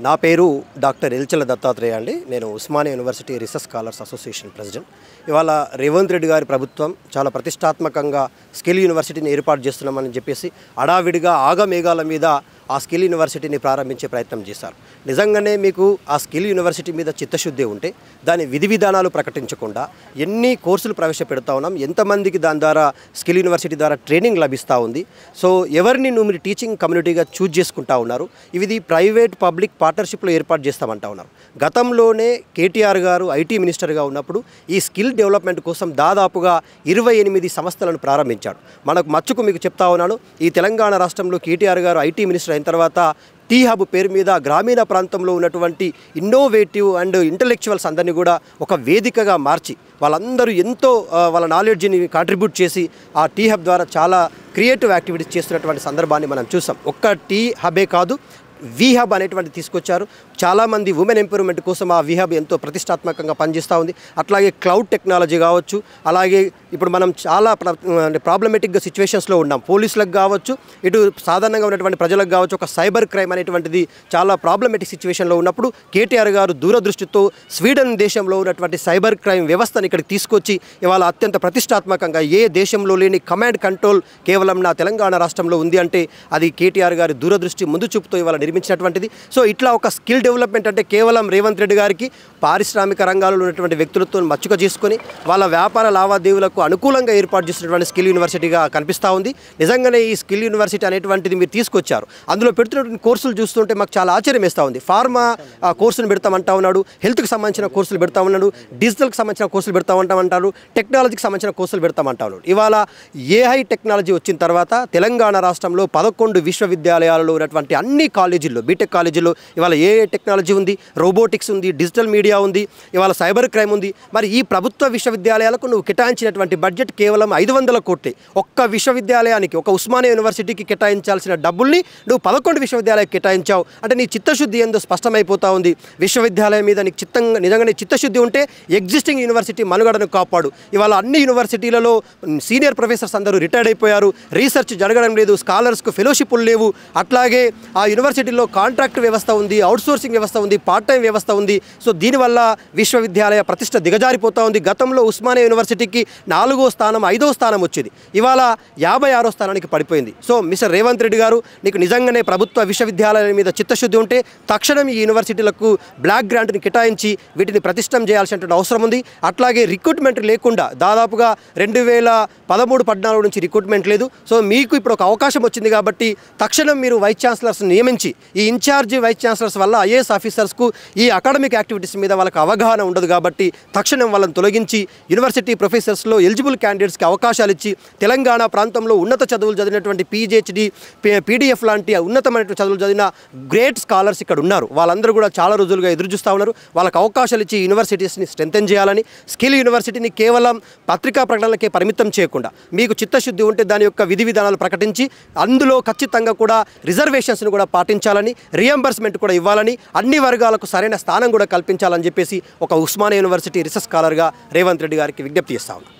నా పేరు డాక్టర్ ఎల్చల దత్తాత్రేయ అండి. నేను Osmania university research scholars association president. ఇవాళ రేవంత్ రెడ్డి గారి ప్రభుత్వం చాలా ప్రతిష్టాత్మకంగా స్కిల్ యూనివర్సిటీని ఏర్పాటు చేస్తున్నామని చెప్పేసి అడావిడిగా ఆగమేఘాల మీద ఆ స్కిల్ యూనివర్సిటీని ప్రారంభించే ప్రయత్నం చేశారు. నిజంగానే మీకు ఆ స్కిల్ యూనివర్సిటీ మీద చిత్తశుద్ధి ఉంటే దాని విధి విధానాలు ప్రకటించకుండా ఎన్ని కోర్సులు ప్రవేశపెడతా ఉన్నాం, ఎంతమందికి దాని ద్వారా స్కిల్ యూనివర్సిటీ ద్వారా ట్రైనింగ్ లభిస్తూ ఉంది. సో ఎవరిని మీరు టీచింగ్ కమ్యూనిటీగా చూజ్ చేసుకుంటా ఉన్నారు. ఇది ప్రైవేట్ పబ్లిక్ పార్ట్నర్షిప్లో ఏర్పాటు చేస్తామంటా ఉన్నారు. గతంలోనే కేటీఆర్ గారు ఐటీ మినిస్టర్గా ఉన్నప్పుడు ఈ స్కిల్ డెవలప్మెంట్ కోసం దాదాపుగా 28 సంస్థలను ప్రారంభించాడు. మనకు మచ్చుకు మీకు చెప్తా ఉన్నాను, ఈ తెలంగాణ రాష్ట్రంలో కేటీఆర్ గారు ఐటీ మినిస్టర్ అయిన తర్వాత టీ హబ్ పేరు మీద గ్రామీణ ప్రాంతంలో ఉన్నటువంటి ఇన్నోవేటివ్ అండ్ ఇంటలెక్చువల్స్ అందరినీ కూడా ఒక వేదికగా మార్చి వాళ్ళందరూ ఎంతో వాళ్ళ నాలెడ్జ్ని కాంట్రిబ్యూట్ చేసి ఆ టీ హబ్ ద్వారా చాలా క్రియేటివ్ యాక్టివిటీస్ చేస్తున్నటువంటి సందర్భాన్ని మనం చూసాం. ఒక్క టీ హబే కాదు, వి హబ్ అనేటువంటి తీసుకొచ్చారు. చాలామంది ఉమెన్ ఎంపవర్మెంట్ కోసం ఆ వి హబ్ ఎంతో ప్రతిష్టాత్మకంగా పనిచేస్తూ ఉంది. అట్లాగే క్లౌడ్ టెక్నాలజీ కావచ్చు, అలాగే ఇప్పుడు మనం చాలా ప్రాబ్లమేటిక్గా సిచ్యువేషన్స్లో ఉన్నాం. పోలీసులకు కావచ్చు, ఇటు సాధారణంగా ఉన్నటువంటి ప్రజలకు కావచ్చు, ఒక సైబర్ క్రైమ్ అనేటువంటిది చాలా ప్రాబ్లమేటిక్ సిచ్యువేషన్లో ఉన్నప్పుడు కేటీఆర్ గారు దూరదృష్టితో స్వీడన్ దేశంలో ఉన్నటువంటి సైబర్ క్రైమ్ వ్యవస్థను ఇక్కడికి తీసుకొచ్చి ఇవాళ అత్యంత ప్రతిష్టాత్మకంగా ఏ దేశంలో లేని కమాండ్ కంట్రోల్ కేవలం నా తెలంగాణ రాష్ట్రంలో ఉంది అంటే అది కేటీఆర్ గారి దూరదృష్టి ముందు చూపుతో ఇవాళ నిర్మించినటువంటిది. సో ఇట్లా ఒక స్కిల్ డెవలప్మెంట్ అంటే కేవలం రేవంత్ రెడ్డి గారికి పారిశ్రామిక రంగాల్లో ఉన్నటువంటి వ్యక్తులతో మచ్చుక చేసుకొని వాళ్ళ వ్యాపార లావాదేవీలకు అనుకూలంగా ఏర్పాటు చేసినటువంటి స్కిల్ యూనివర్సిటీగా కనిపిస్తూ ఉంది. నిజంగానే ఈ స్కిల్ యూనివర్సిటీ అనేటువంటిది మీరు తీసుకొచ్చారు. అందులో పెడుతున్నటువంటి కోర్సులు చూస్తుంటే మాకు చాలా ఆశ్చర్యం వేస్తూ ఉంది. ఫార్మా కోర్సులు పెడతామంటా ఉన్నాడు, హెల్త్కి సంబంధించిన కోర్సులు పెడతా ఉన్నాడు, డిజిటల్కి సంబంధించిన కోర్సులు పెడతామంటారు, టెక్నాలజీకి సంబంధించిన కోర్సులు పెడతామంటా ఉన్నాడు. ఇవాళ ఏఐ టెక్నాలజీ వచ్చిన తర్వాత తెలంగాణ రాష్ట్రంలో 11 విశ్వవిద్యాలయాలలో ఉన్నటువంటి అన్ని కాలేజీల్లో, బీటెక్ కాలేజీల్లో ఇవాళ ఏఐ టెక్నాలజీ ఉంది, రోబోటిక్స్ ఉంది, డిజిటల్ మీడియా ఉంది, ఇవాళ సైబర్ క్రైమ్ ఉంది. మరి ఈ ప్రభుత్వ విశ్వవిద్యాలయాలకు నువ్వు కేటాయించినటువంటి బడ్జెట్ కేవలం 500 కోట్లే. ఒక్క విశ్వవిద్యాలయానికి, ఒక ఉస్మానియా యూనివర్సిటీకి కేటాయించాల్సిన డబ్బుల్ని నువ్వు 11 విశ్వవిద్యాలయాలకు కేటాయించావు అంటే నీ చిత్తశుద్ధి ఏందో స్పష్టమైపోతా ఉంది. విశ్వవిద్యాలయం మీద నీకు నిజంగానే చిత్తశుద్ధి ఉంటే ఎగ్జిస్టింగ్ యూనివర్సిటీ మనుగడను కాపాడు. ఇవాళ అన్ని యూనివర్సిటీలలో సీనియర్ ప్రొఫెసర్స్ అందరూ రిటైర్డ్ అయిపోయారు, రీసెర్చ్ జరగడం లేదు, స్కాలర్స్కు ఫెలోషిప్లు లేవు. అట్లాగే ఆ యూనివర్సిటీలో కాంట్రాక్ట్ వ్యవస్థ ఉంది, అవుట్సోర్సింగ్ వ్యవస్థ ఉంది, పార్ట్ టైం వ్యవస్థ ఉంది. సో దీనివల్ల విశ్వవిద్యాలయ ప్రతిష్ట దిగజారిపోతూ ఉంది. గతంలో ఉస్మానియా యూనివర్సిటీకి 4వ స్థానం 5వ స్థానం వచ్చేది, ఇవాళ 56వ స్థానానికి పడిపోయింది. సో మిస్టర్ రేవంత్ రెడ్డి గారు, నీకు నిజంగానే ప్రభుత్వ విశ్వవిద్యాలయాల మీద చిత్తశుద్ధి ఉంటే తక్షణం ఈ యూనివర్సిటీలకు బ్లాక్ గ్రాంట్ని కేటాయించి వీటిని ప్రతిష్టం చేయాల్సినటువంటి అవసరం ఉంది. అట్లాగే రిక్రూట్మెంట్ లేకుండా దాదాపుగా 2013-14 నుంచి రిక్రూట్మెంట్ లేదు. సో మీకు ఇప్పుడు ఒక అవకాశం వచ్చింది కాబట్టి తక్షణం మీరు వైస్ ఛాన్సలర్స్ నియమించి, ఈ ఇన్ఛార్జి వైస్ ఛాన్సలర్స్ వల్ల ఐఏఎస్ ఆఫీసర్స్కు ఈ అకాడమిక్ యాక్టివిటీస్ మీద వాళ్ళకి అవగాహన ఉండదు కాబట్టి తక్షణం వాళ్ళని తొలగించి యూనివర్సిటీ ప్రొఫెసర్స్లో ఎలిజిబుల్ క్యాండిడేట్స్కి అవకాశాలు ఇచ్చి తెలంగాణ ప్రాంతంలో ఉన్నత చదువులు చదివినటువంటి పీహెచ్డీ, పీడీఎఫ్ లాంటి ఉన్నతమైనటువంటి చదువులు చదివిన గ్రేట్ స్కాలర్స్ ఇక్కడ ఉన్నారు. వాళ్ళందరూ కూడా చాలా రోజులుగా ఎదురు చూస్తూ ఉన్నారు. వాళ్ళకి అవకాశాలు ఇచ్చి యూనివర్సిటీస్ని స్ట్రెంథెన్ చేయాలని, స్కిల్ యూనివర్సిటీని కేవలం పత్రికా ప్రకటనలకే పరిమితం చేయకుండా మీకు చిత్తశుద్ధి ఉంటే దాని యొక్క విధి విధానాలు ప్రకటించి అందులో ఖచ్చితంగా కూడా రిజర్వేషన్స్ను కూడా పాటించాలని, రియంబర్స్మెంట్ కూడా ఇవ్వాలని, అన్ని వర్గాలకు సరైన స్థానం కూడా కల్పించాలని చెప్పేసి ఒక ఉస్మానియా యూనివర్సిటీ రీసెర్చ్ స్కాలర్గా రేవంత్ రెడ్డి గారికి విజ్ఞప్తి చేస్తా ఉన్నాను.